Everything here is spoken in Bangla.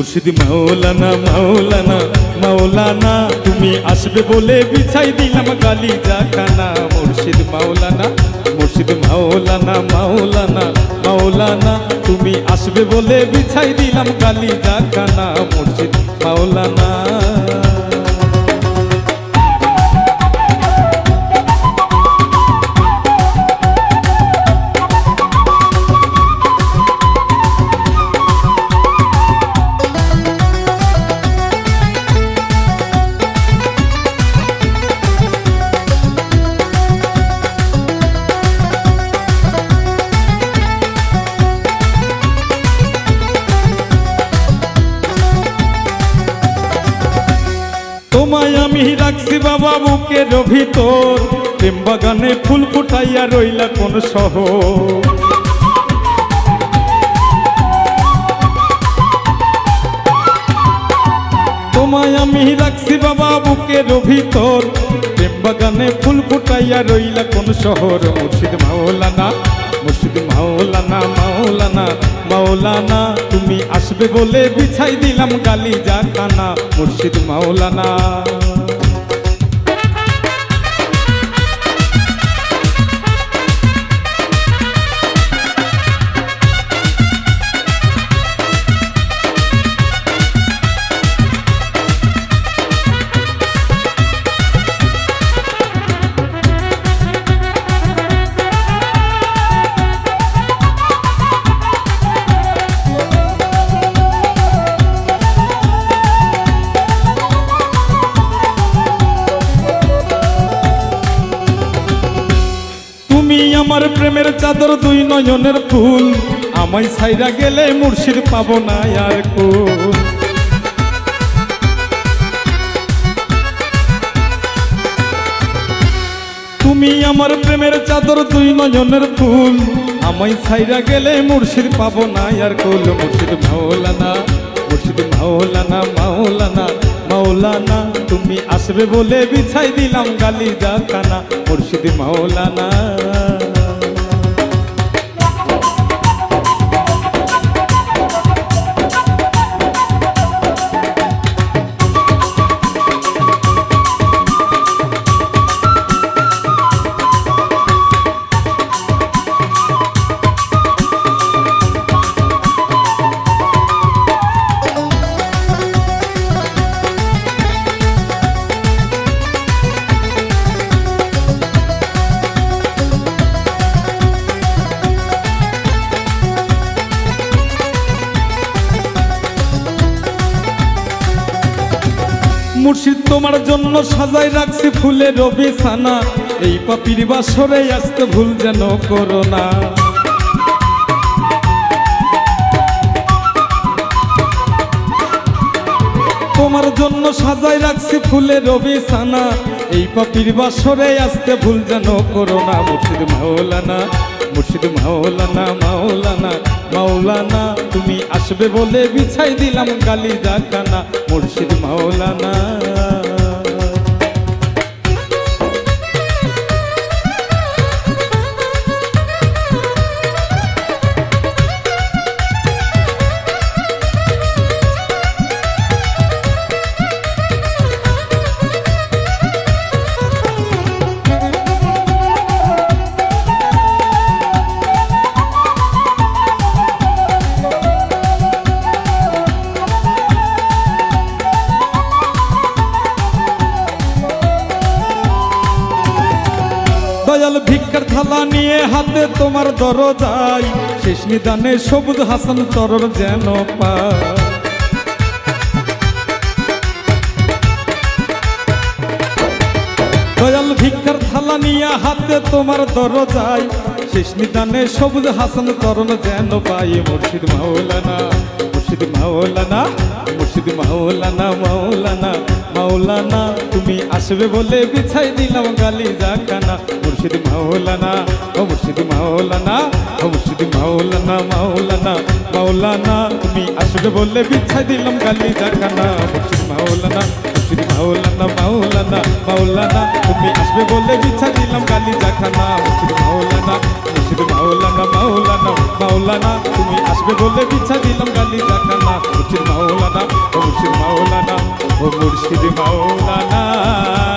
মুর্শিদ মাওলানা মাওলানা মাওলানা তুমি আসবে বলে বিছাই দিলাম গালি জাখানা মুর্শিদ মাওলানা মুর্শিদ মাওলানা মাওলানা মাওলানা তুমি আসবে বলে বিছাই দিলাম গালি জাখানা মুর্শিদ মাওলানা। তোমায় আমি রাখছি বাবা বুকের ভিতর, প্রেম বাগানে ফুল ফুটাইয়া রইলা কোন শহর। তোমায় আমি রাখছি বাবা বুকের ভিতর, প্রেম বাগানে ফুল ফুটাইয়া রইলা কোন শহর। মুর্শিদ মাওলানা মুর্শিদ মাওলানা মাওলানা মাওলানা তুমি আসবে বলে বিছাই দিলাম গালি জাখানা মুর্শিদ মাওলানা। তুমি আমার প্রেমের চাদর দুই নয়নের ফুল, আমায় ছাইরা গেলে মুর্শিদ পাবো না আর কুল। তুমি আমার প্রেমের চাদর দুই নয়নের ফুল, আমায় ছাইরা গেলে মুর্শিদ পাবো না আর কুল। মুর্শিদ মাওলানা মুর্শিদ মাওলানা মাওলানা মাওলানা তুমি আসবে বলে বিছাই দিলাম গালি জাখানা মুর্শিদ মাওলানা। মুর্শিদ তোমার জন্য সাজাই রাখছি ফুলের বিছানা, এই পাপির বাসরে আসতে ভুল যেন করো না। তোমার জন্য সাজাই রাখছি ফুলের বিছানা, এই পাপির বাসরে আসতে ভুল যেন করো না। মুর্শিদ মাওলানা মুর্শিদ মাওলানা মাওলানা মাওলানা তুমি আসবে বলে বিছাই দিলাম গালি জাখানা মুর্শিদ মাওলানা। দয়াল ভিক্ষার থালা নিয়ে হাতে তোমার দরজায়, শেষ নিদানে সবুজ হাসান চরর যেন পায়। দয়াল ভিক্ষার থালা নিয়ে হাতে তোমার দরজায়, শেষ নিদানে সবুজ হাসান চরণ যেন পাই। মুর্শিদ মাওলানা মুর্শিদ মাওলানা মুর্শিদ মাওলানা মাওলানা মাওলানা তুমি আসবে বলে বিছাই দিলাম গালি জাখানা মুর্শিদ মাওলানা ও মুর্শিদ মাওলানা ও মুর্শিদ মাওলানা মাওলানা মাওলানা তুমি আসবে বলে বিছাই দিলাম গালি জাখানা মুর্শিদ মাওলানা মুর্শিদ মাওলানা মাওলানা মাওলানা তুমি আসবে বলে বিছাই দিলাম গালি জাখানা মুর্শিদ মাওলানা মুর্শিদ মুর্শিদ মাওলানা মাওলানা মাওলানা তুমি আসবে বলে বিছা দিলাম গালি জাকানা মুর্শিদ মাওলানা ও মুর্শিদ মাওলানা ও মুর্শিদ মাওলানা